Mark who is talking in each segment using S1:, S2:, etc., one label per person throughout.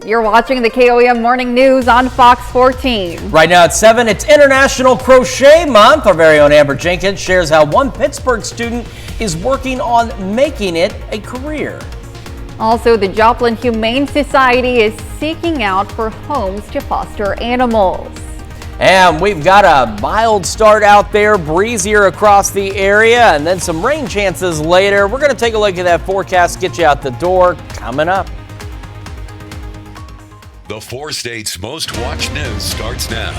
S1: You're watching the KOAM Morning News on Fox 14.
S2: Right now at 7, it's International Crochet Month. Our very own Amber Jenkins shares how one Pittsburgh student is working on making it a career.
S1: Also, the Joplin Humane Society is seeking out for homes to foster animals.
S2: And we've got a mild start out there, breezier across the area, and then some rain chances later. We're going to take a look at that forecast, get you out the door, coming up.
S3: The 4 states' most watched news starts now.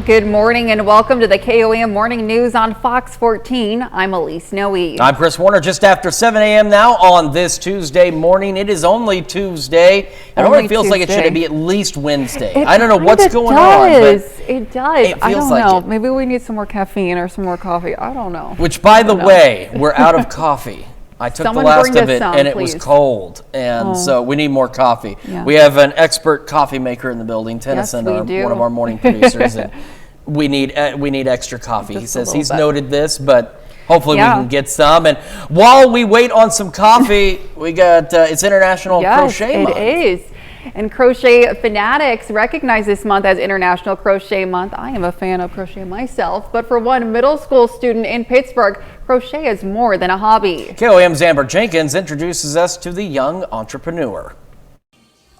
S1: Good morning and welcome to the KOAM Morning News on Fox 14. I'm Elise Noe.
S2: I'm Chris Warner, just after 7 a.m. now on this Tuesday morning. It is only Tuesday. It already feels like it should be at least Wednesday. I don't know what's going on.
S1: It does. I don't know. Maybe we need some more caffeine or some more coffee. I don't know.
S2: Which, by the way, we're out of coffee. I took the last of it and it was cold, and so we need more coffee. Yeah. We have an expert coffee maker in the building, Tennyson, one of our morning producers, and we need extra coffee. He says he's noted this, but hopefully we can get some. And while we wait on some coffee, we got it's International Crochet Month. It is.
S1: And crochet fanatics recognize this month as International Crochet Month. I am a fan of crochet myself, but for one middle school student in Pittsburgh, crochet is more than a hobby.
S2: KOAM's Amber Jenkins introduces us to the young entrepreneur.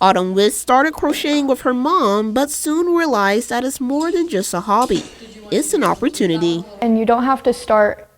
S4: Autumn Wiss started crocheting with her mom, but soon realized that it's more than just a hobby. It's an opportunity.
S5: And you don't have to start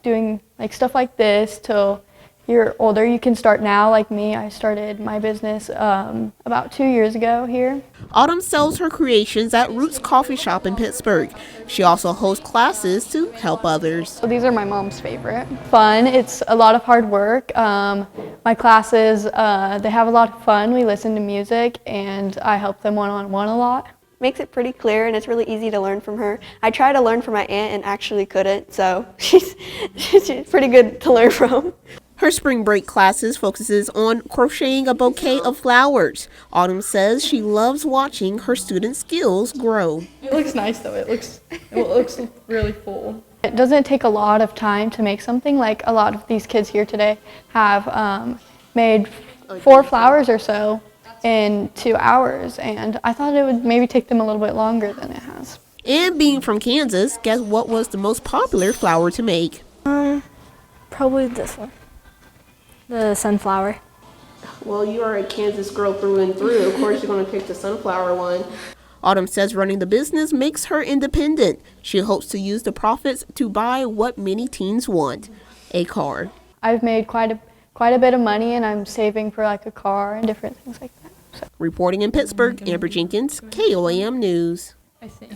S5: doing stuff like this till you're older. You can start now, like me. I started my business about 2 years ago here.
S4: Autumn sells her creations at Roots Coffee Shop in Pittsburgh. She also hosts classes to help others.
S5: So these are my mom's favorite. Fun, it's a lot of hard work. My classes, they have a lot of fun. We listen to music and I help them one-on-one a lot.
S6: Makes it pretty clear and it's really easy to learn from her. I tried to learn from my aunt and actually couldn't, so she's pretty good to learn from.
S4: Her spring break classes focuses on crocheting a bouquet of flowers. Autumn says she loves watching her students' skills grow.
S5: It looks nice though. It looks really full. It doesn't take a lot of time to make something. Like a lot of these kids here today have made 4 flowers or so in 2 hours, and I thought it would maybe take them a little bit longer than it has.
S4: And being from Kansas, guess what was the most popular flower to make?
S7: Probably this one. The sunflower.
S4: Well, you are a Kansas girl through and through. Of course, you're going to pick the sunflower one. Autumn says running the business makes her independent. She hopes to use the profits to buy what many teens want, a car.
S5: I've made quite a bit of money, and I'm saving for like a car and different things like that. So.
S4: Reporting in Pittsburgh, Amber Jenkins, KOAM News.
S1: I see.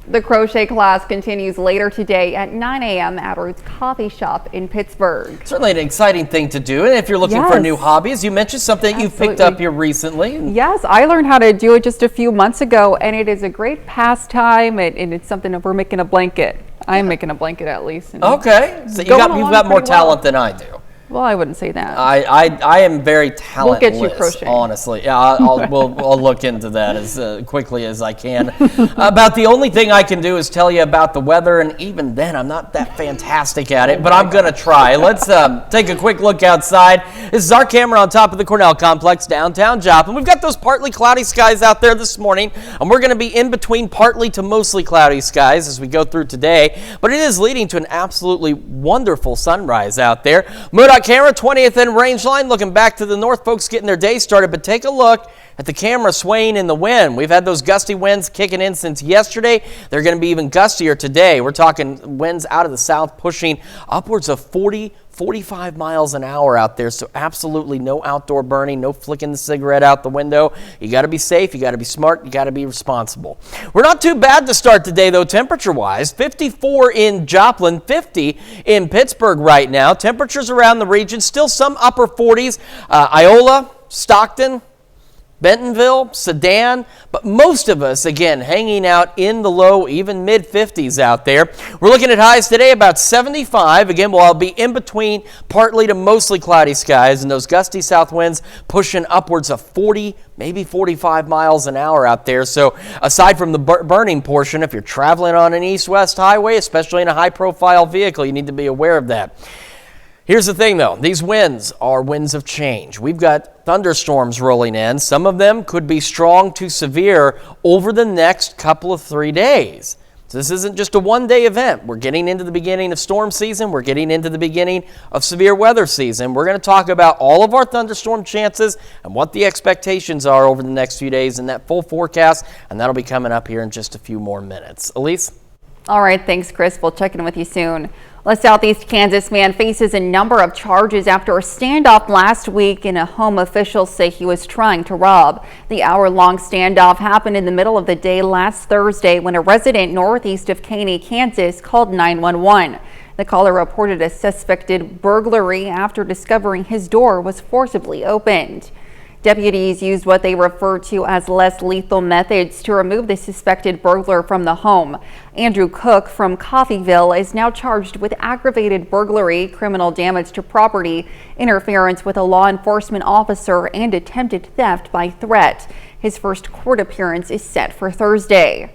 S1: The crochet class continues later today at 9 a.m. at Roots Coffee Shop in Pittsburgh.
S2: Certainly an exciting thing to do. And if you're looking for new hobbies, you mentioned something that you've picked up here recently.
S1: Yes, I learned how to do it just a few months ago, and it is a great pastime, and it's something that we're making a blanket. I'm making a blanket at least.
S2: Okay, so you've got more talent than I do.
S1: Well, I wouldn't say that.
S2: I am very talentless.
S1: We'll get you crocheting. Honestly.
S2: Yeah, I'll look into that as quickly as I can. About the only thing I can do is tell you about the weather, and even then I'm not that fantastic at it, but I'm going to try. Let's take a quick look outside. This is our camera on top of the Cornell Complex, downtown Joplin. We've got those partly cloudy skies out there this morning, and we're going to be in between partly to mostly cloudy skies as we go through today, but it is leading to an absolutely wonderful sunrise out there. MoDOT camera, 20th and Rangeline, looking back to the north. Folks getting their day started, but take a look at the camera swaying in the wind. We've had those gusty winds kicking in since yesterday. They're going to be even gustier today. We're talking winds out of the south pushing upwards of 45 miles an hour out there, so absolutely no outdoor burning, no flicking the cigarette out the window. You got to be safe, you got to be smart, you got to be responsible. We're not too bad to start today, though, temperature-wise. 54 in Joplin, 50 in Pittsburgh right now. Temperatures around the region, still some upper 40s. Iola, Stockton, Bentonville, Sedan, but most of us, again, hanging out in the low, even mid-50s out there. We're looking at highs today about 75. Again, we'll be in between partly to mostly cloudy skies, and those gusty south winds pushing upwards of 40, maybe 45 miles an hour out there. So aside from the burning portion, if you're traveling on an east-west highway, especially in a high-profile vehicle, you need to be aware of that. Here's the thing, though. These winds are winds of change. We've got thunderstorms rolling in. Some of them could be strong to severe over the next couple of 3 days. So this isn't just a one-day event. We're getting into the beginning of storm season. We're getting into the beginning of severe weather season. We're going to talk about all of our thunderstorm chances and what the expectations are over the next few days in that full forecast, and that'll be coming up here in just a few more minutes. Elise?
S1: All right, thanks, Chris. We'll check in with you soon. A Southeast Kansas man faces a number of charges after a standoff last week in a home officials say he was trying to rob. The hour-long standoff happened in the middle of the day last Thursday when a resident northeast of Caney, Kansas called 911. The caller reported a suspected burglary after discovering his door was forcibly opened. Deputies used what they refer to as less lethal methods to remove the suspected burglar from the home. Andrew Cook from Coffeyville is now charged with aggravated burglary, criminal damage to property, interference with a law enforcement officer, and attempted theft by threat. His first court appearance is set for Thursday.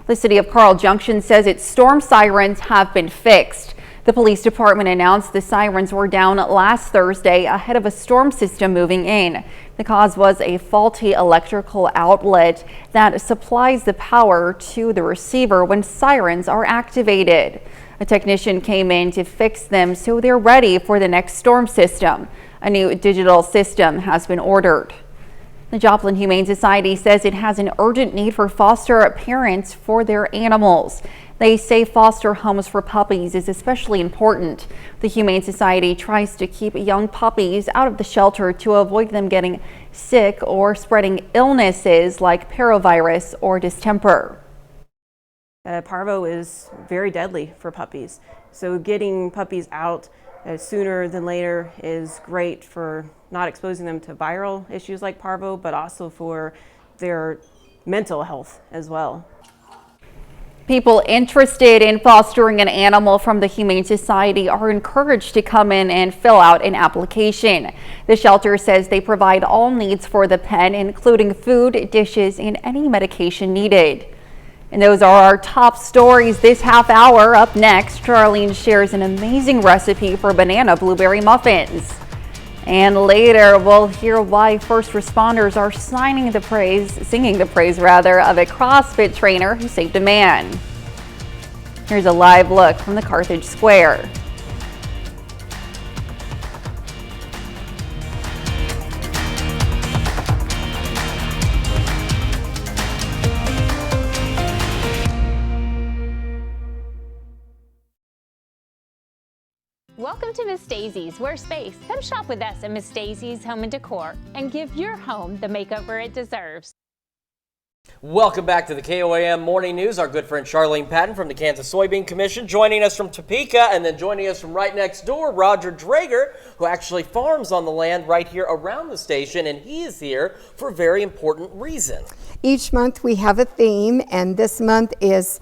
S1: The city of Carl Junction says its storm sirens have been fixed. The police department announced the sirens were down last Thursday ahead of a storm system moving in. The cause was a faulty electrical outlet that supplies the power to the receiver when sirens are activated. A technician came in to fix them so they're ready for the next storm system. A new digital system has been ordered. The Joplin Humane Society says it has an urgent need for foster parents for their animals. They say foster homes for puppies is especially important. The Humane Society tries to keep young puppies out of the shelter to avoid them getting sick or spreading illnesses like parvovirus or distemper.
S8: Parvo is very deadly for puppies. So getting puppies out sooner than later is great for not exposing them to viral issues like parvo, but also for their mental health as well.
S1: People interested in fostering an animal from the Humane Society are encouraged to come in and fill out an application. The shelter says they provide all needs for the pet, including food, dishes, and any medication needed. And those are our top stories this half hour. Up next, Charlene shares an amazing recipe for banana blueberry muffins. And later, we'll hear why first responders are singing the praise of a CrossFit trainer who saved a man. Here's a live look from the Carthage Square.
S9: Welcome to Miss Daisy's Wear Space. Come shop with us at Miss Daisy's Home and Decor and give your home the makeover it deserves.
S2: Welcome back to the KOAM Morning News. Our good friend Charlene Patton from the Kansas Soybean Commission joining us from Topeka, and then joining us from right next door, Roger Drager, who actually farms on the land right here around the station, and he is here for a very important reason.
S10: Each month we have a theme, and this month is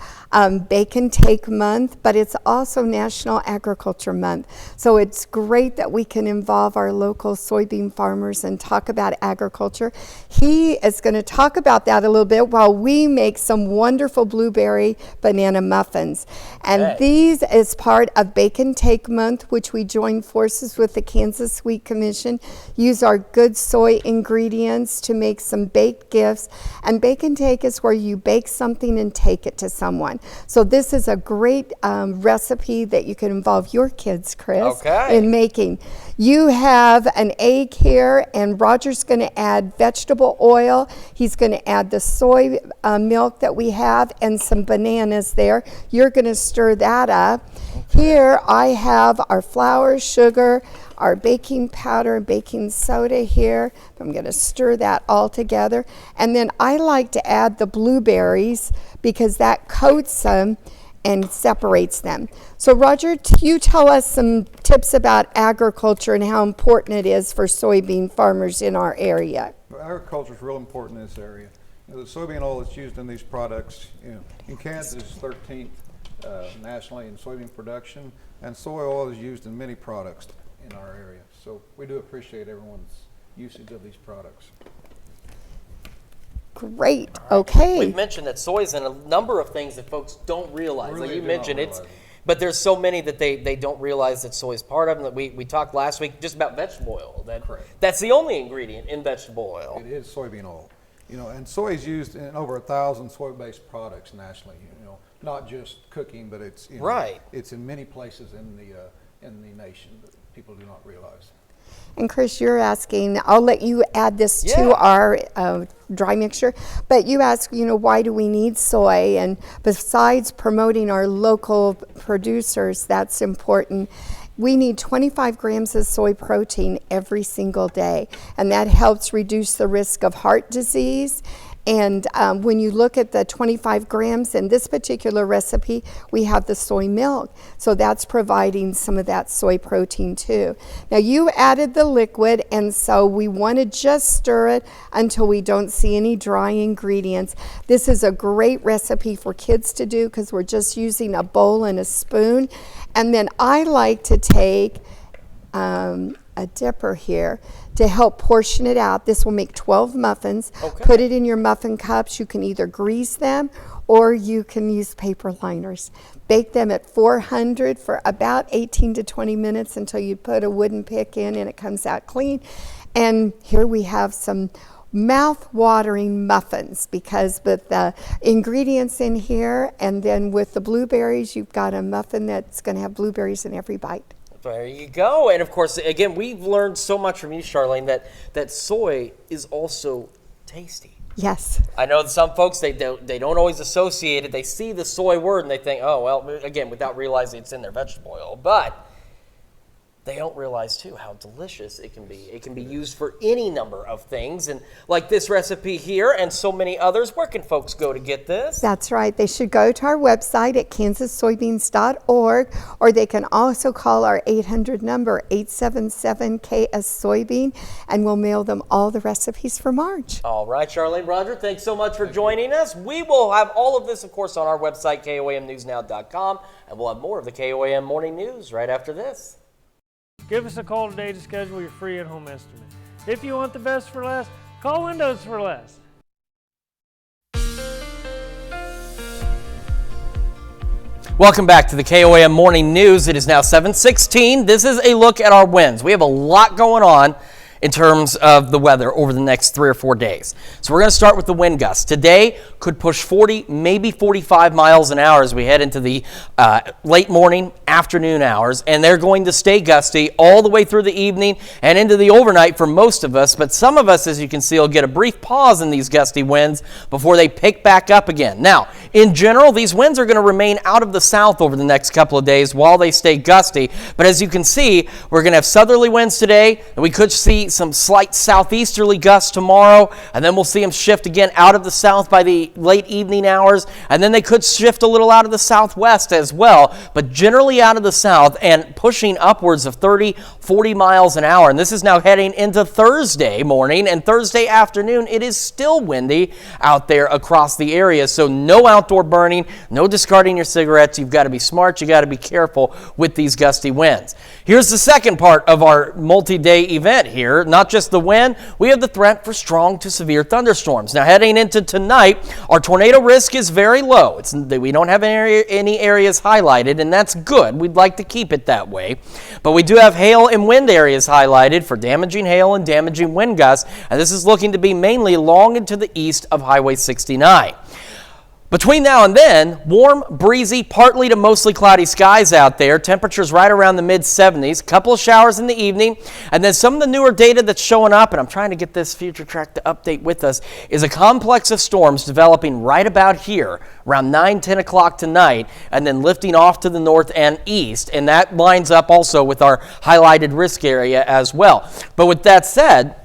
S10: Bake and Take Month, but it's also National Agriculture Month. So it's great that we can involve our local soybean farmers and talk about agriculture. He is going to talk about that a little bit while we make some wonderful blueberry banana muffins. And these is part of Bake and Take Month, which we join forces with the Kansas Sweet Commission, use our good soy ingredients to make some baked gifts. And Bake and Take is where you bake something and take it to someone. So this is a great recipe that you can involve your kids, Chris, in making. You have an egg here, and Roger's going to add vegetable oil. He's going to add the soy milk that we have and some bananas there. You're going to stir that up. Here I have our flour, sugar, our baking powder and baking soda here. I'm going to stir that all together. And then I like to add the blueberries because that coats them. and separates them. So Roger, you tell us some tips about agriculture and how important it is for soybean farmers in our area.
S11: Agriculture is real important in this area. You know, the soybean oil that's used in these products, in Kansas is 13th nationally in soybean production, and soy oil is used in many products in our area. So we do appreciate everyone's usage of these products.
S10: Great. Okay.
S2: We've mentioned that soy is in a number of things that folks don't realize.
S11: Really
S2: like you
S11: do
S2: mentioned,
S11: not
S2: it's,
S11: realize
S2: but there's so many that they don't realize that soy is part of them. That we talked last week just about vegetable oil. That's the only ingredient in vegetable oil.
S11: It is soybean oil. And soy is used in over 1,000 soy-based products nationally. Not just cooking, but it's
S2: right.
S11: It's in many places in the nation that people do not realize.
S10: And Chris, you're asking, I'll let you add this to our dry mixture, but you ask, why do we need soy? And besides promoting our local producers, that's important. We need 25 grams of soy protein every single day, and that helps reduce the risk of heart disease. And when you look at the 25 grams in this particular recipe, we have the soy milk. So that's providing some of that soy protein too. Now you added the liquid, and so we want to just stir it until we don't see any dry ingredients. This is a great recipe for kids to do because we're just using a bowl and a spoon. And then I like to take a dipper here to help portion it out. This will make 12 muffins.
S2: Okay.
S10: Put it in your muffin cups. You can either grease them or you can use paper liners. Bake them at 400 for about 18 to 20 minutes until you put a wooden pick in and it comes out clean. And here we have some mouth-watering muffins because with the ingredients in here and then with the blueberries, you've got a muffin that's going to have blueberries in every bite.
S2: There you go. And of course, again, we've learned so much from you, Charlene, that soy is also tasty.
S10: Yes.
S2: I know that some folks, they don't always associate it. They see the soy word and they think, oh, well, again, without realizing it's in their vegetable oil. But they don't realize, too, how delicious it can be. It can be used for any number of things. And like this recipe here and so many others, where can folks go to get this?
S10: That's right. They should go to our website at kansassoybeans.org, or they can also call our 800 number, 877-KS-SOYBEAN, and we'll mail them all the recipes for March.
S2: All right, Charlene, Roger, thanks so much for joining us. We will have all of this, of course, on our website, KOAMNewsNow.com, and we'll have more of the KOAM Morning News right after this.
S12: Give us a call today to schedule your free at-home estimate. If you want the best for less, call Windows for Less.
S2: Welcome back to the KOAM Morning News. It is now 7:16. This is a look at our winds. We have a lot going on in terms of the weather over the next 3 or 4 days. So we're going to start with the wind gusts. Today could push 40, maybe 45 miles an hour as we head into the late morning, afternoon hours, and they're going to stay gusty all the way through the evening and into the overnight for most of us, but some of us, as you can see, will get a brief pause in these gusty winds before they pick back up again. Now, in general, these winds are going to remain out of the south over the next couple of days while they stay gusty, but as you can see, we're going to have southerly winds today, and we could see some slight southeasterly gusts tomorrow, and then we'll see them shift again out of the south by the late evening hours, and then they could shift a little out of the southwest as well, but generally out of the south and pushing upwards of 30, 40 miles an hour. And this is now heading into Thursday morning and Thursday afternoon. It is still windy out there across the area, so no outdoor burning, no discarding your cigarettes. You've got to be smart. You got to be careful with these gusty winds. Here's the second part of our multi-day event here. Not just the wind, we have the threat for strong to severe thunderstorms. Now heading into tonight, our tornado risk is very low. We don't have any areas highlighted, and that's good. We'd like to keep it that way. But we do have hail and wind areas highlighted for damaging hail and damaging wind gusts, and this is looking to be mainly long into the east of Highway 69. Between now and then, warm, breezy, partly to mostly cloudy skies out there. Temperatures right around the mid-70s. A couple of showers in the evening. And then some of the newer data that's showing up, and I'm trying to get this future track to update with us, is a complex of storms developing right about here around 9, 10 o'clock tonight, and then lifting off to the north and east. And that lines up also with our highlighted risk area as well. But with that said,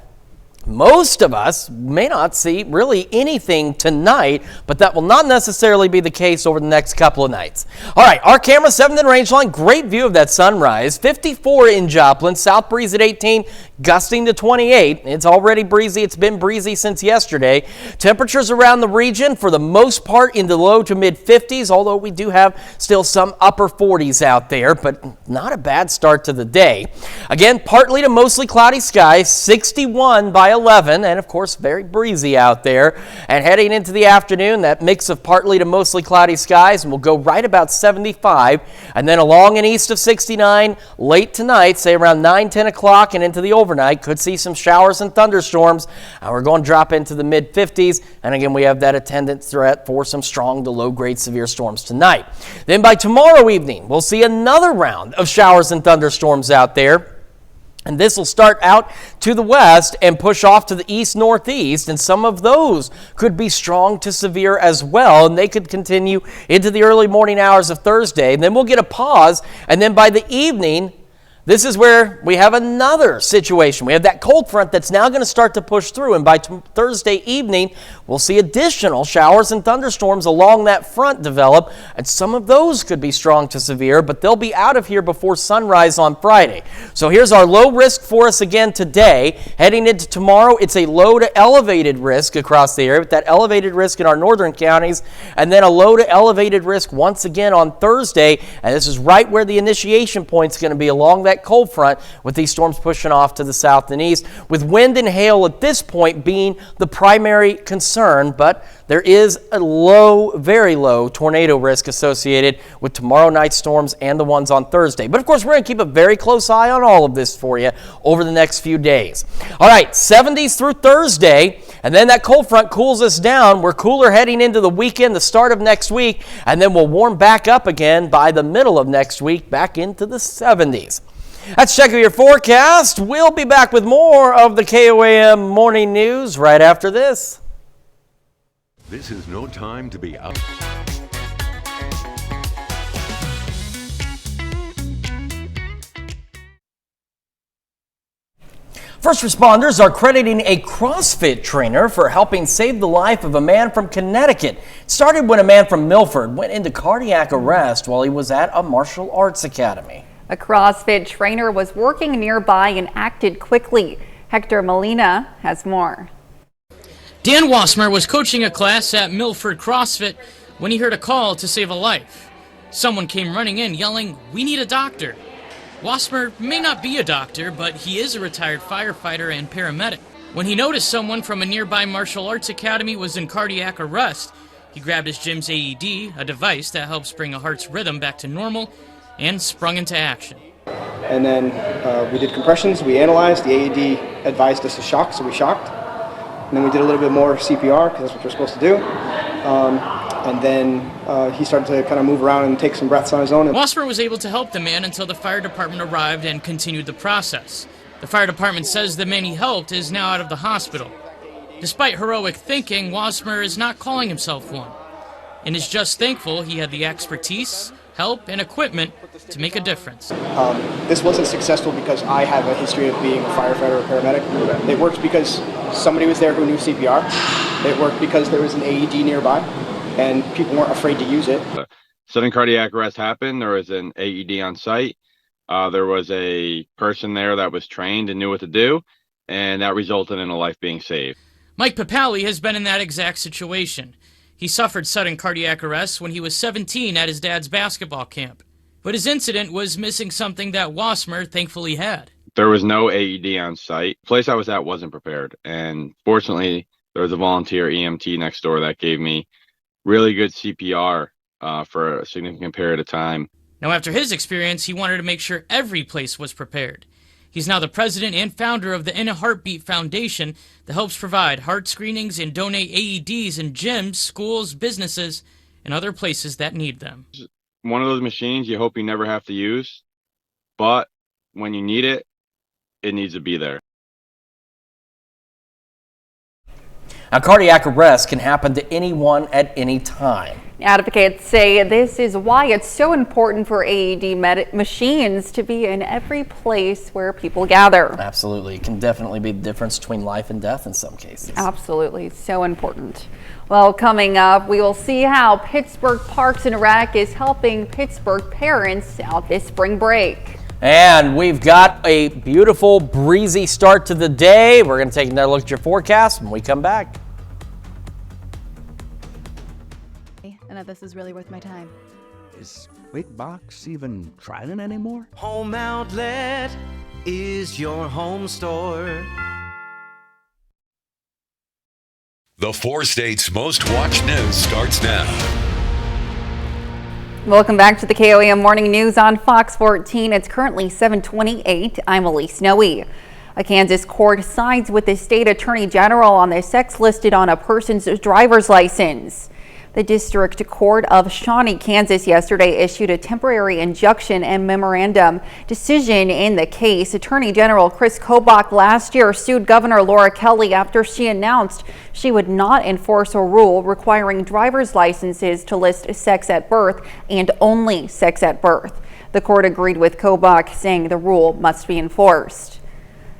S2: Most of us may not see really anything tonight, but that will not necessarily be the case over the next couple of nights. All right, our camera 7th and range line, great view of that sunrise. 54 in Joplin, south breeze at 18, gusting to 28. It's already breezy. It's been breezy since yesterday. Temperatures around the region for the most part in the low to mid 50s, although we do have still some upper 40s out there, but not a bad start to the day. Again, partly to mostly cloudy skies, 61 by 11, and of course very breezy out there. And heading into the afternoon, that mix of partly to mostly cloudy skies, and we'll go right about 75, and then along and east of 69 late tonight, say around 9-10 o'clock and into the overnight, could see some showers and thunderstorms. We're going to drop into the mid 50s, and again we have that attendant threat for some strong to low grade severe storms tonight. Then by tomorrow evening, we'll see another round of showers and thunderstorms out there. And this will start out to the west and push off to the east-northeast, and some of those could be strong to severe as well, and they could continue into the early morning hours of Thursday. And then we'll get a pause, and then by the evening, this is where we have another situation. We have that cold front that's now going to start to push through, and by Thursday evening, we'll see additional showers and thunderstorms along that front develop, and some of those could be strong to severe, but they'll be out of here before sunrise on Friday. So here's our low risk for us again today. Heading into tomorrow, it's a low to elevated risk across the area, with that elevated risk in our northern counties, and then a low to elevated risk once again on Thursday, and this is right where the initiation point is going to be along that cold front, with these storms pushing off to the south and east, with wind and hail at this point being the primary concern. But there is a low, very low tornado risk associated with tomorrow night's storms and the ones on Thursday. But of course, we're going to keep a very close eye on all of this for you over the next few days. All right, 70s through Thursday, and then that cold front cools us down. We're cooler heading into the weekend, the start of next week, and then we'll warm back up again by the middle of next week, back into the 70s. That's Check Out Your Forecast. We'll be back with more of the KOAM Morning News right after this.
S3: This is no time to be out.
S2: First responders are crediting a CrossFit trainer for helping save the life of a man from Connecticut. It started when a man from Milford went into cardiac arrest while he was at a martial arts academy.
S1: A CrossFit trainer was working nearby and acted quickly. Hector Molina has more.
S13: Dan Wasmer was coaching a class at Milford CrossFit when he heard a call to save a life. Someone came running in yelling, "We need a doctor." Wasmer may not be a doctor, but he is a retired firefighter and paramedic. When he noticed someone from a nearby martial arts academy was in cardiac arrest, he grabbed his gym's AED, a device that helps bring a heart's rhythm back to normal, and sprung into action.
S14: And then we did compressions, we analyzed, the AED advised us to shock, so we shocked. And then we did a little bit more CPR, because that's what you're supposed to do. And then he started to kind of move around and take some breaths on his own.
S13: Wasmer was able to help the man until the fire department arrived and continued the process. The fire department says the man he helped is now out of the hospital. Despite heroic thinking, Wasmer is not calling himself one, and is just thankful he had the expertise, help, and equipment to make a difference.
S14: This wasn't successful because I have a history of being a firefighter or paramedic. It worked because somebody was there who knew CPR. It worked because there was an AED nearby, and people weren't afraid to use it.
S15: Sudden cardiac arrest happened. There was an AED on site. There was a person there that was trained and knew what to do, and that resulted in a life being saved.
S13: Mike Papali has been in that exact situation. He suffered sudden cardiac arrest when he was 17 at his dad's basketball camp. But his incident was missing something that Wasmer thankfully had.
S15: There was no AED on site. The place I was at wasn't prepared. And fortunately, there was a volunteer EMT next door that gave me really good CPR for a significant period of time.
S13: Now, after his experience, he wanted to make sure every place was prepared. He's now the president and founder of the In a Heartbeat Foundation that helps provide heart screenings and donate AEDs in gyms, schools, businesses, and other places that need them.
S15: One of those machines you hope you never have to use, but when you need it, it needs to be there.
S2: Now, cardiac arrest can happen to anyone at any time.
S1: Advocates say this is why it's so important for AED machines to be in every place where people gather.
S2: Absolutely. It can definitely be the difference between life and death in some cases.
S1: Absolutely. So important. Well, coming up, we will see how Pittsburgh Parks and Rec is helping Pittsburgh parents out this spring break.
S2: And we've got a beautiful breezy start to the day. We're going to take another look at your forecast when we come back.
S16: And that this is really worth my time.
S17: Is Big Box even trying anymore?
S18: Home Outlet is your home store.
S3: The 4 states' most watched news starts now.
S1: Welcome back to the KOAM Morning News on Fox 14. It's currently 7:28. I'm Elise Noe. A Kansas court sides with the state attorney general on the sex listed on a person's driver's license. The District Court of Shawnee, Kansas yesterday issued a temporary injunction and memorandum decision in the case. Attorney General Chris Kobach last year sued Governor Laura Kelly after she announced she would not enforce a rule requiring driver's licenses to list sex at birth and only sex at birth. The court agreed with Kobach, saying the rule must be enforced.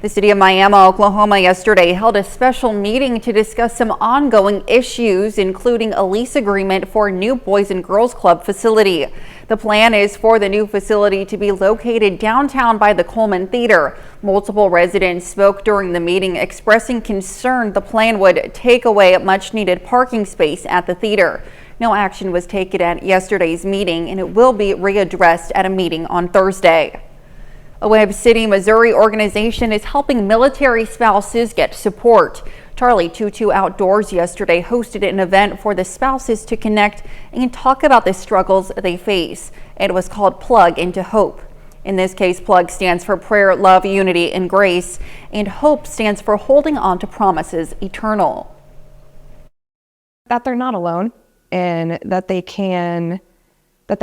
S1: The city of Miami, Oklahoma yesterday held a special meeting to discuss some ongoing issues, including a lease agreement for a new Boys and Girls Club facility. The plan is for the new facility to be located downtown by the Coleman Theater. Multiple residents spoke during the meeting, expressing concern the plan would take away much needed parking space at the theater. No action was taken at yesterday's meeting, and it will be readdressed at a meeting on Thursday. A Webb City, Missouri organization is helping military spouses get support. Charlie 22 Outdoors yesterday hosted an event for the spouses to connect and talk about the struggles they face. It was called Plug into Hope. In this case, Plug stands for prayer, love, unity, and grace, and Hope stands for holding on to promises eternal.
S19: That they're not alone, and that they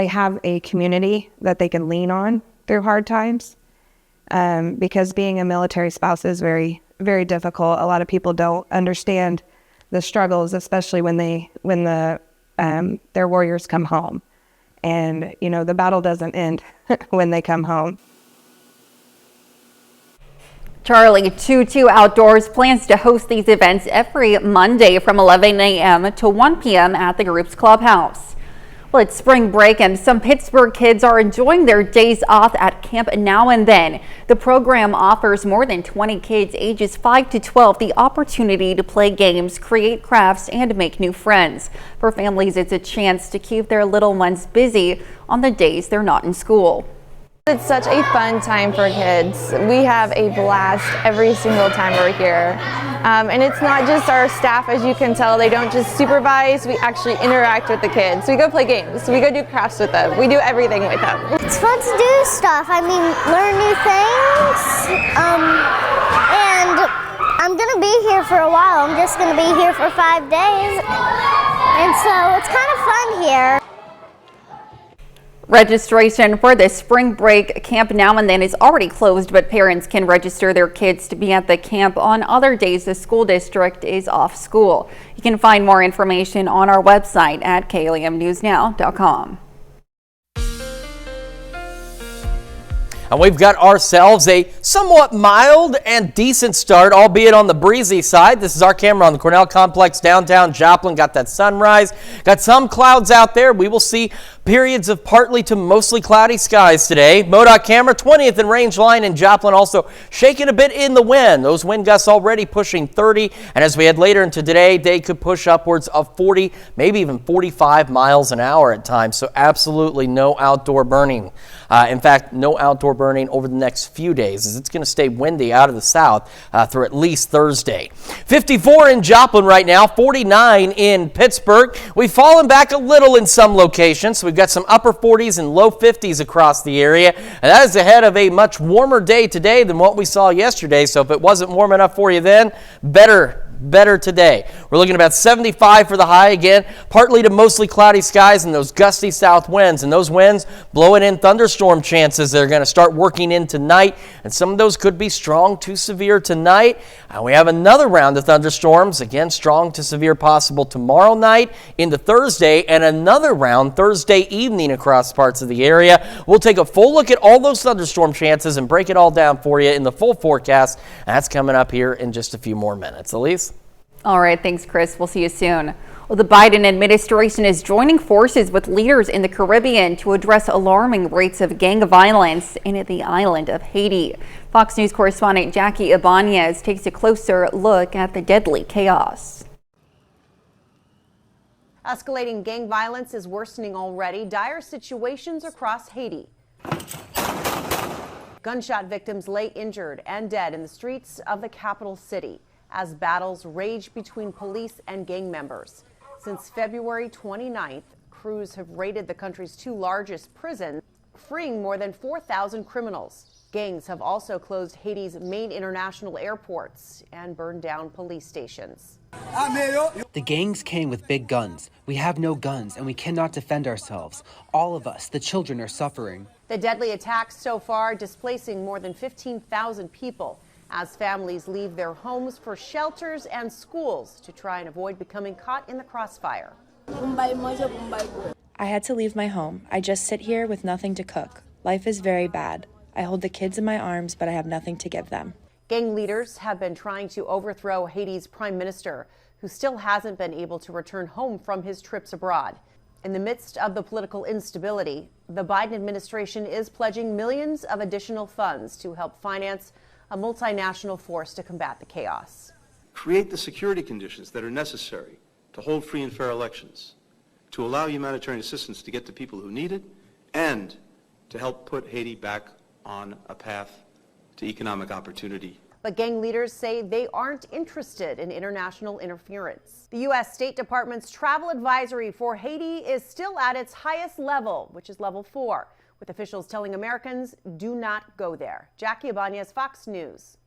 S19: have a community that they can lean on through hard times. Because being a military spouse is very, very difficult. A lot of people don't understand the struggles, especially when their warriors come home. And, you know, the battle doesn't end when they come home.
S1: Charlie 22 Outdoors plans to host these events every Monday from 11 a.m. to 1 p.m. at the group's clubhouse. Well, it's spring break and some Pittsburgh kids are enjoying their days off at Camp Now and Then. The program offers more than 20 kids ages 5 to 12 the opportunity to play games, create crafts, and make new friends. For families, it's a chance to keep their little ones busy on the days they're not in school.
S20: It's such a fun time for kids. We have a blast every single time we're here. And it's not just our staff, as you can tell, they don't just supervise, we actually interact with the kids. We go play games, we go do crafts with them, we do everything with them.
S21: It's fun to do stuff, learn new things. And I'm gonna be here for a while. I'm just gonna be here for 5 days. And so it's kind of fun here.
S1: Registration for the spring break Camp Now and Then is already closed, but parents can register their kids to be at the camp on other days the school district is off school. You can find more information on our website at KLAMnewsnow.com.
S2: And we've got ourselves a somewhat mild and decent start, albeit on the breezy side. This is our camera on the Cornell Complex downtown Joplin. Got that sunrise, got some clouds out there. We will see periods of partly to mostly cloudy skies today. MoDOT camera 20th and range line in Joplin, also shaking a bit in the wind. Those wind gusts already pushing 30. And as we head later into today, they could push upwards of 40, maybe even 45 miles an hour at times. So absolutely no outdoor burning. In fact, no outdoor burning over the next few days, as it's going to stay windy out of the south through at least Thursday. 54 in Joplin right now, 49 in Pittsburgh. We've fallen back a little in some locations, so we've got some upper 40s and low 50s across the area, and that is ahead of a much warmer day today than what we saw yesterday. So if it wasn't warm enough for you then, better better today. We're looking at about 75 for the high again, partly to mostly cloudy skies and those gusty south winds. And those winds blowing in thunderstorm chances. They're going to start working in tonight, and some of those could be strong to severe tonight. We have another round of thunderstorms, again strong to severe possible tomorrow night into Thursday, and another round Thursday evening across parts of the area. We'll take a full look at all those thunderstorm chances and break it all down for you in the full forecast. That's coming up here in just a few more minutes. Elise?
S1: All right, thanks, Chris. We'll see you soon. Well, the Biden administration is joining forces with leaders in the Caribbean to address alarming rates of gang violence in the island of Haiti. Fox News correspondent Jackie Ibanez takes a closer look at the deadly chaos.
S6: Escalating gang violence is worsening already. Dire situations across Haiti. Gunshot victims lay injured and dead in the streets of the capital city as battles rage between police and gang members. Since February 29th, crews have raided the country's two largest prisons, freeing more than 4,000 criminals. Gangs have also closed Haiti's main international airports and burned down police stations.
S22: The gangs came with big guns. We have no guns and we cannot defend ourselves. All of us, the children, are suffering.
S6: The deadly attacks so far displacing more than 15,000 people as families leave their homes for shelters and schools to try and avoid becoming caught in the crossfire.
S23: I had to leave my home. I just sit here with nothing to cook. Life is very bad. I hold the kids in my arms, but I have nothing to give them.
S6: Gang leaders have been trying to overthrow Haiti's prime minister, who still hasn't been able to return home from his trips abroad. In the midst of the political instability, the Biden administration is pledging millions of additional funds to help finance a multinational force to combat the chaos.
S24: Create the security conditions that are necessary to hold free and fair elections, to allow humanitarian assistance to get to people who need it, and to help put Haiti back on a path to economic opportunity.
S6: But gang leaders say they aren't interested in international interference. The U.S. State Department's travel advisory for Haiti is still at its highest level, which is level 4, with officials telling Americans do not go there. Jackie Ibanez, Fox News.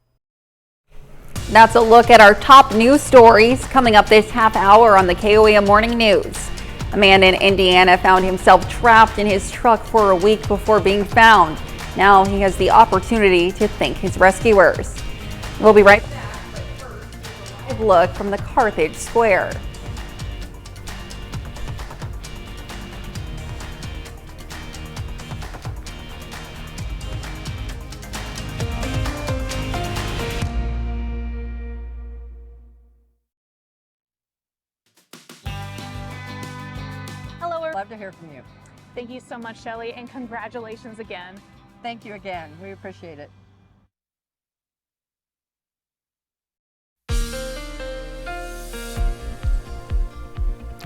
S1: That's a look at our top news stories coming up this half hour on the KOAM Morning News. A man in Indiana found himself trapped in his truck for a week before being found. Now he has the opportunity to thank his rescuers. We'll be right back. A look from the Carthage Square.
S25: Hello, love to hear from you. Thank you so much, Shelley, and congratulations again. Thank you again. We appreciate it.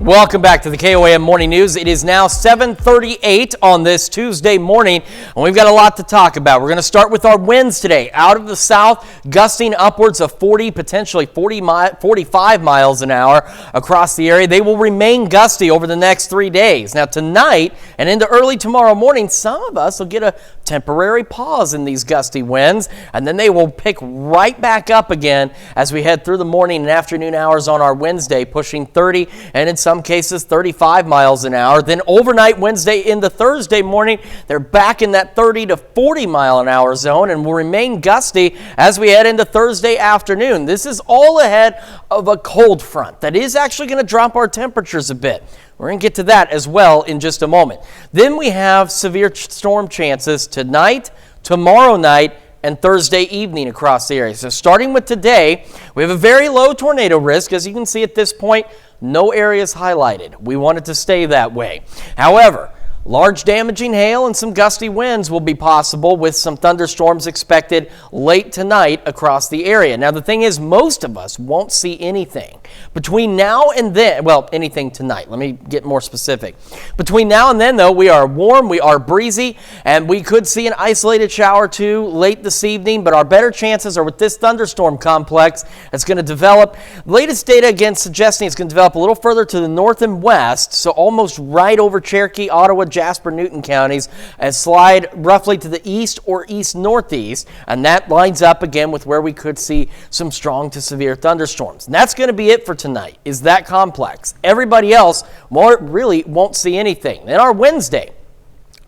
S2: Welcome back to the KOAM Morning News. It is now 7:38 on this Tuesday morning, and we've got a lot to talk about. We're going to start with our winds today. Out of the south, gusting upwards of 40, potentially 45 miles an hour across the area. They will remain gusty over the next 3 days. Now tonight and into early tomorrow morning, some of us will get a temporary pause in these gusty winds, and then they will pick right back up again as we head through the morning and afternoon hours on our Wednesday, pushing 30 and in some cases 35 miles an hour. Then overnight Wednesday into Thursday morning, they're back in that 30 to 40 mile an hour zone and will remain gusty as we head into Thursday afternoon. This is all ahead of a cold front that is actually going to drop our temperatures a bit. We're going to get to that as well in just a moment. Then we have severe storm chances tonight, tomorrow night, and Thursday evening across the area. So starting with today, we have a very low tornado risk. As you can see at this point, no areas highlighted. We want it to stay that way. However, large damaging hail and some gusty winds will be possible with some thunderstorms expected late tonight across the area. Now the thing is, most of us won't see anything. Between now and then, well, anything tonight. Let me get more specific. Between now and then, though, we are warm, we are breezy, and we could see an isolated shower or two late this evening, but our better chances are with this thunderstorm complex that's going to develop. Latest data again suggesting it's going to develop a little further to the north and west, so almost right over Cherokee, Ottawa, Jasper, Newton counties and slide roughly to the east or east-northeast, and that lines up again with where we could see some strong to severe thunderstorms. And that's going to be it for tonight, is that complex. Everybody else really won't see anything. Then our Wednesday,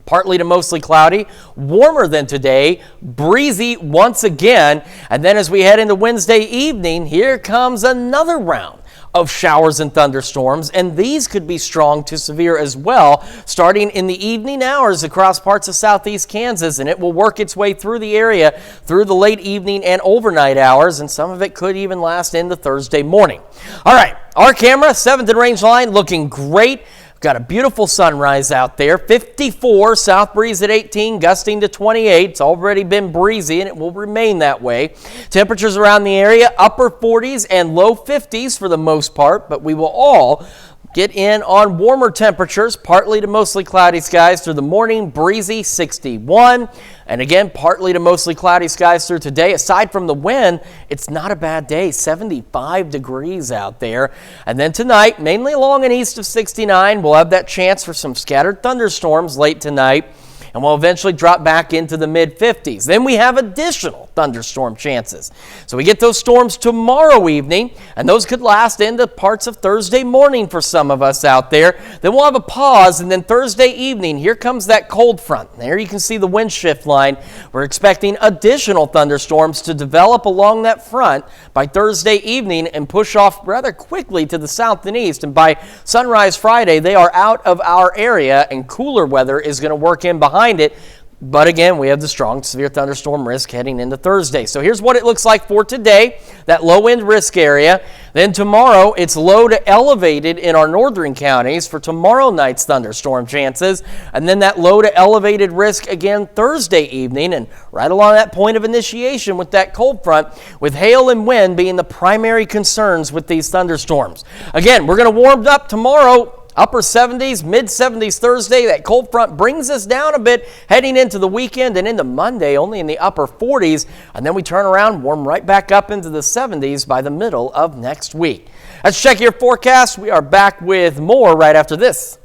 S2: partly to mostly cloudy, warmer than today, breezy once again. And then as we head into Wednesday evening, here comes another round of showers and thunderstorms, and these could be strong to severe as well, starting in the evening hours across parts of southeast Kansas, and it will work its way through the area through the late evening and overnight hours, and some of it could even last into Thursday morning. All right, our camera, 7th and range line, looking great. Got a beautiful sunrise out there. 54, south breeze at 18, gusting to 28. It's already been breezy and it will remain that way. Temperatures around the area, upper 40s and low 50s for the most part, but we will all get in on warmer temperatures, partly to mostly cloudy skies through the morning, breezy 61. And again, partly to mostly cloudy skies through today. Aside from the wind, it's not a bad day, 75 degrees out there. And then tonight, mainly along and east of 69, we'll have that chance for some scattered thunderstorms late tonight, and we'll eventually drop back into the mid-50s. Then we have additional thunderstorm chances. So we get those storms tomorrow evening, and those could last into parts of Thursday morning for some of us out there. Then we'll have a pause, and then Thursday evening, here comes that cold front. There you can see the wind shift line. We're expecting additional thunderstorms to develop along that front by Thursday evening and push off rather quickly to the south and east. And by sunrise Friday, they are out of our area, and cooler weather is going to work in behind it. But again, we have the strong severe thunderstorm risk heading into Thursday. So here's what it looks like for today, that low end risk area. Then tomorrow, it's low to elevated in our northern counties for tomorrow night's thunderstorm chances. And then that low to elevated risk again Thursday evening, and right along that point of initiation with that cold front, with hail and wind being the primary concerns with these thunderstorms. Again, we're going to warm up tomorrow. Upper 70s, mid 70s Thursday. That cold front brings us down a bit heading into the weekend, and into Monday only in the upper 40s. And then we turn around, warm right back up into the 70s by the middle of next week. Let's check your forecast. We are back with more right after this.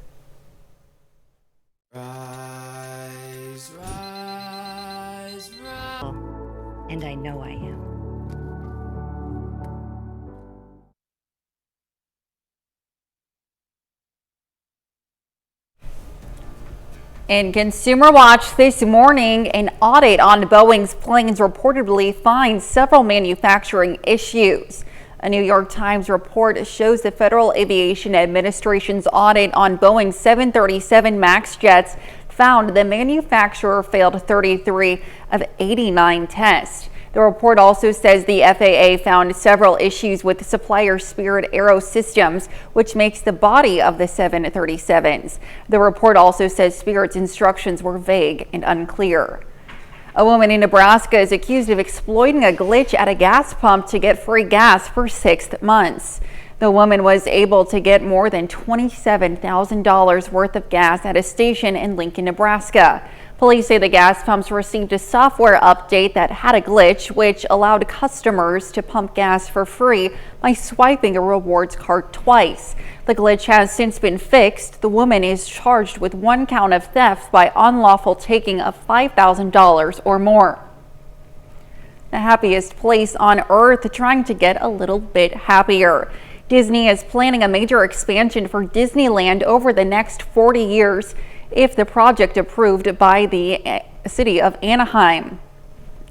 S4: Rise, rise, rise. And I know I am.
S1: In Consumer Watch this morning, an audit on Boeing's planes reportedly finds several manufacturing issues. A New York Times report shows the Federal Aviation Administration's audit on Boeing's 737 MAX jets found the manufacturer failed 33 of 89 tests. The report also says the FAA found several issues with supplier Spirit Aero Systems, which makes the body of the 737s. The report also says Spirit's instructions were vague and unclear. A woman in Nebraska is accused of exploiting a glitch at a gas pump to get free gas for 6 months. The woman was able to get more than $27,000 worth of gas at a station in Lincoln, Nebraska. Police say the gas pumps received a software update that had a glitch, which allowed customers to pump gas for free by swiping a rewards card twice. The glitch has since been fixed. The woman is charged with 1 count of theft by unlawful taking of $5,000 or more. The happiest place on earth, trying to get a little bit happier. Disney is planning a major expansion for Disneyland over the next 40 years. If the project approved by the city of Anaheim.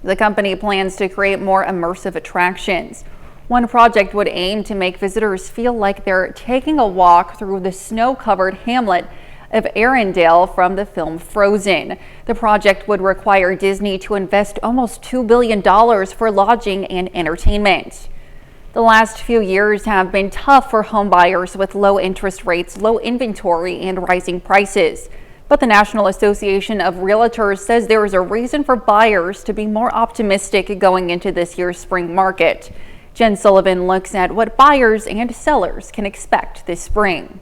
S1: The company plans to create more immersive attractions. One project would aim to make visitors feel like they're taking a walk through the snow-covered hamlet of Arendelle from the film Frozen. The project would require Disney to invest almost $2 billion for lodging and entertainment. The last few years have been tough for home buyers with low interest rates, low inventory, and rising prices. But the National Association of Realtors says there is a reason for buyers to be more optimistic going into this year's spring market. Jen Sullivan looks at what buyers and sellers can expect this spring.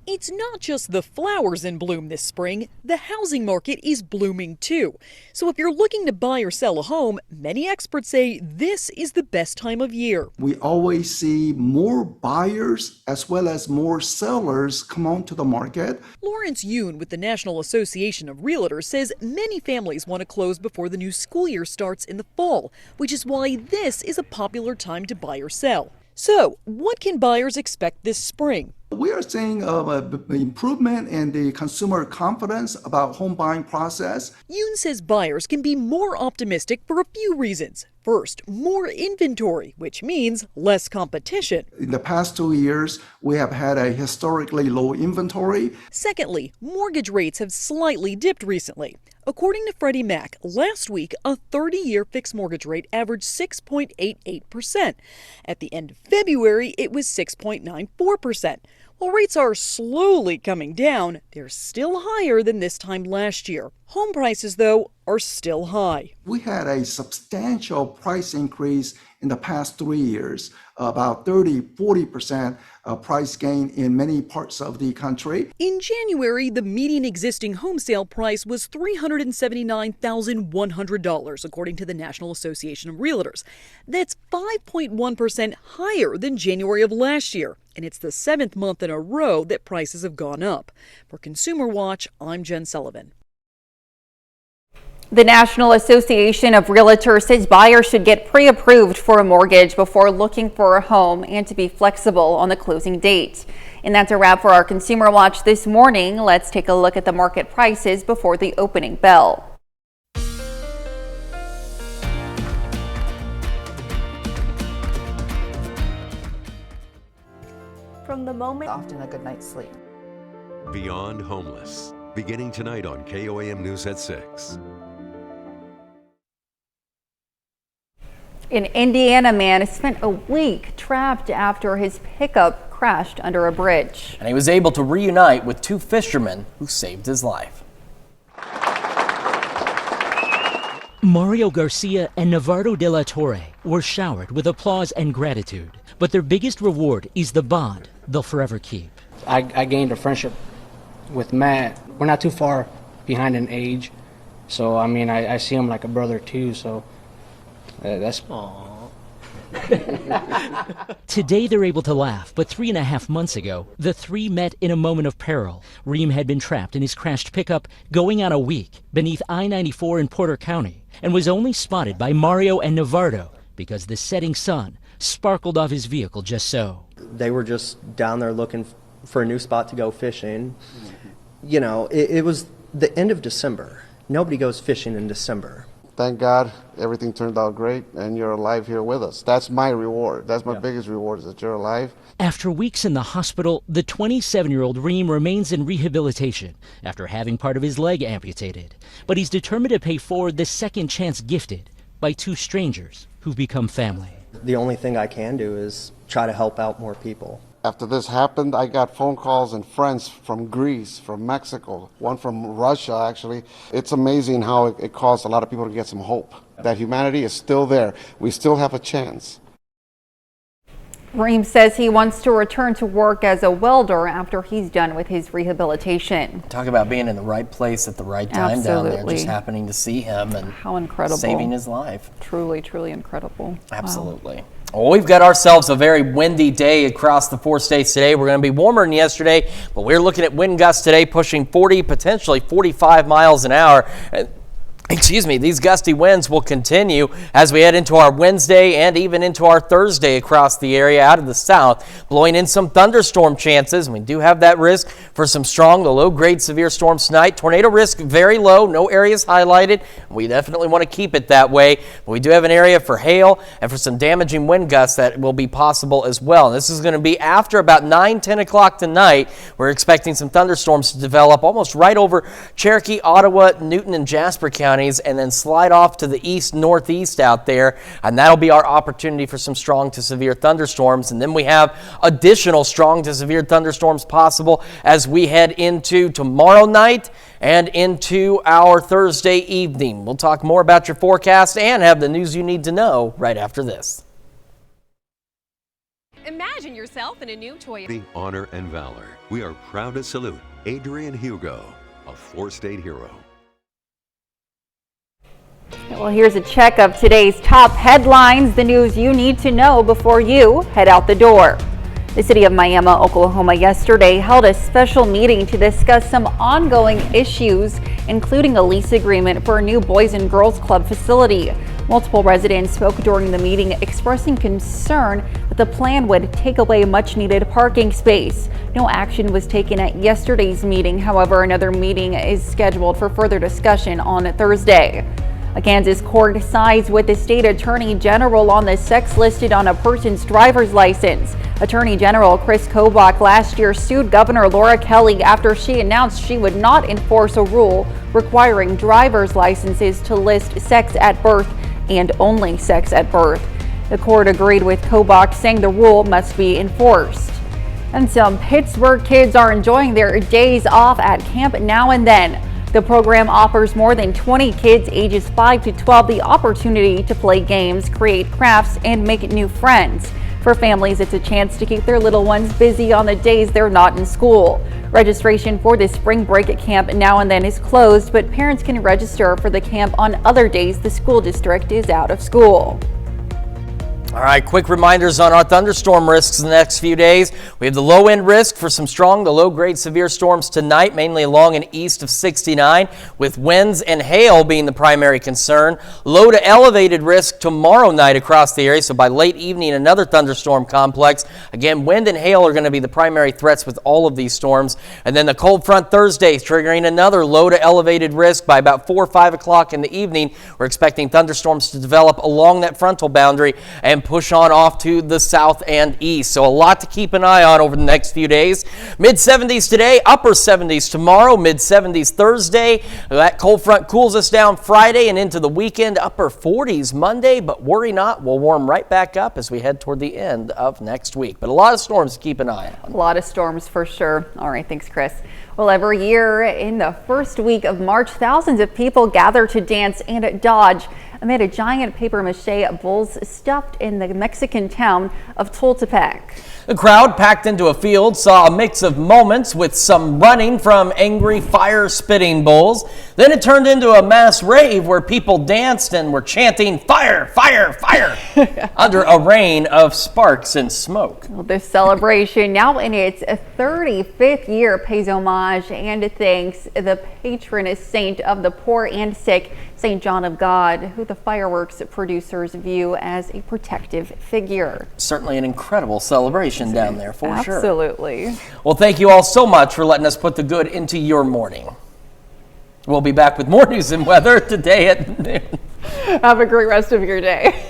S5: It's not just the flowers in bloom this spring, the housing market is blooming too. So if you're looking to buy or sell a home, many experts say this is the best time of year.
S7: We always see more buyers as well as more sellers come onto the market.
S5: Lawrence Yoon with the National Association of Realtors says many families want to close before the new school year starts in the fall, which is why this is a popular time to buy or sell. So, what can buyers expect this spring?
S7: We are seeing an improvement in the consumer confidence about home buying process.
S5: Yoon says buyers can be more optimistic for a few reasons. First, more inventory, which means less competition.
S7: In the past 2 years, we have had a historically low inventory.
S5: Secondly, mortgage rates have slightly dipped recently. According to Freddie Mac, last week, a 30-year fixed mortgage rate averaged 6.88%. At the end of February, it was 6.94%. While rates are slowly coming down, they're still higher than this time last year. Home prices, though, are still high.
S7: We had a substantial price increase in the past 3 years, about 30-40% price gain in many parts of the country.
S5: In January, the median existing home sale price was $379,100, according to the National Association of Realtors. That's 5.1% higher than January of last year, and it's the 7th month in a row that prices have gone up. For Consumer Watch, I'm Jen Sullivan.
S1: The National Association of Realtors says buyers should get pre-approved for a mortgage before looking for a home and to be flexible on the closing date. And that's a wrap for our Consumer Watch this morning. Let's take a look at the market prices before the opening bell.
S8: From the moment, often a good night's sleep.
S3: Beyond Homeless, beginning tonight on KOAM News at 6.
S1: An Indiana man spent a week trapped after his pickup crashed under a bridge.
S2: And he was able to reunite with two fishermen who saved his life.
S9: Mario Garcia and Navarro de la Torre were showered with applause and gratitude, but their biggest reward is the bond they'll forever keep.
S11: I gained a friendship with Matt. We're not too far behind in age, so I mean, I see him like a brother too, so that's... Aww.
S9: Today they're able to laugh, but 3.5 months ago, the three met in a moment of peril. Reem had been trapped in his crashed pickup going on a week beneath I-94 in Porter County and was only spotted by Mario and Navarro because the setting sun sparkled off his vehicle just so.
S26: They were just down there looking for a new spot to go fishing. You know, it was the end of December. Nobody goes fishing in December.
S27: Thank God everything turned out great and you're alive here with us. That's my reward. That's my biggest reward, is that you're alive.
S9: After weeks in the hospital, the 27-year-old Reem remains in rehabilitation after having part of his leg amputated. But he's determined to pay forward the second chance gifted by two strangers who've become family.
S26: The only thing I can do is try to help out more people.
S27: After this happened, I got phone calls and friends from Greece, from Mexico, one from Russia, actually. It's amazing how it caused a lot of people to get some hope that humanity is still there. We still have a chance.
S1: Reem says he wants to return to work as a welder after he's done with his rehabilitation.
S2: Talk about being in the right place at the right time.
S1: Absolutely.
S2: Down there, just happening to see him and
S1: how incredible,
S2: saving his life.
S1: Truly, truly incredible.
S2: Absolutely. Wow. Well, we've got ourselves a very windy day across the 4 states today. We're going to be warmer than yesterday, but we're looking at wind gusts today pushing 40, potentially 45 miles an hour. Excuse me, these gusty winds will continue as we head into our Wednesday and even into our Thursday across the area out of the south, blowing in some thunderstorm chances. We do have that risk for some strong to low-grade severe storms tonight. Tornado risk very low, no areas highlighted. We definitely want to keep it that way. But we do have an area for hail and for some damaging wind gusts that will be possible as well. And this is going to be after about 9-10 o'clock tonight. We're expecting some thunderstorms to develop almost right over Cherokee, Ottawa, Newton, and Jasper counties, and then slide off to the east-northeast out there, and that'll be our opportunity for some strong to severe thunderstorms. And then we have additional strong to severe thunderstorms possible as we head into tomorrow night and into our Thursday evening. We'll talk more about your forecast and have the news you need to know right after this.
S28: Imagine
S10: Envision yourself in a new Toyota.
S3: The honor and valor. We are proud to salute Adrian Hugo, a 4-state hero.
S1: Well, here's a check of today's top headlines, the news you need to know before you head out the door. The city of Miami, Oklahoma yesterday held a special meeting to discuss some ongoing issues, including a lease agreement for a new Boys and Girls Club facility. Multiple residents spoke during the meeting, expressing concern that the plan would take away much needed parking space. No action was taken at yesterday's meeting. However, another meeting is scheduled for further discussion on Thursday. A Kansas court sides with the state attorney general on the sex listed on a person's driver's license. Attorney General Chris Kobach last year sued Governor Laura Kelly after she announced she would not enforce a rule requiring driver's licenses to list sex at birth and only sex at birth. The court agreed with Kobach, saying the rule must be enforced. And some Pittsburgh kids are enjoying their days off at Camp Now and Then. The program offers more than 20 kids ages 5 to 12 the opportunity to play games, create crafts, and make new friends. For families, it's a chance to keep their little ones busy on the days they're not in school. Registration for the spring break at Camp Now and Then is closed, but parents can register for the camp on other days the school district is out of school.
S2: All right, quick reminders on our thunderstorm risks in the next few days. We have the low end risk for some strong to low grade severe storms tonight, mainly along and east of 69, with winds and hail being the primary concern. Low to elevated risk tomorrow night across the area, so by late evening, another thunderstorm complex. Again, wind and hail are going to be the primary threats with all of these storms. And then the cold front Thursday, triggering another low to elevated risk by about 4 or 5 o'clock in the evening. We're expecting thunderstorms to develop along that frontal boundary and push on off to the south and east. So a lot to keep an eye on over the next few days. Mid 70s today, upper 70s tomorrow, mid 70s Thursday. That cold front cools us down Friday and into the weekend, upper 40s Monday, but worry not, we'll warm right back up as we head toward the end of next week. But a lot of storms to keep an eye on.
S1: A lot of storms for sure. All right, thanks, Chris. Well, every year in the first week of March, thousands of people gather to dance and dodge amid a giant papier-mâché bulls stuffed in the Mexican town of Tultepec.
S2: The crowd packed into a field saw a mix of moments with some running from angry fire-spitting bulls. Then it turned into a mass rave where people danced and were chanting fire, fire, fire under a rain of sparks and smoke.
S1: Well, this celebration, now in its 35th year, pays homage and thanks the patron saint of the poor and sick, St. John of God, who the fireworks producers view as a protective figure.
S2: Certainly an incredible celebration down there for sure.
S1: Absolutely.
S2: Well, thank you all so much for letting us put the good into your morning. We'll be back with more news and weather today at noon.
S1: Have a great rest of your day.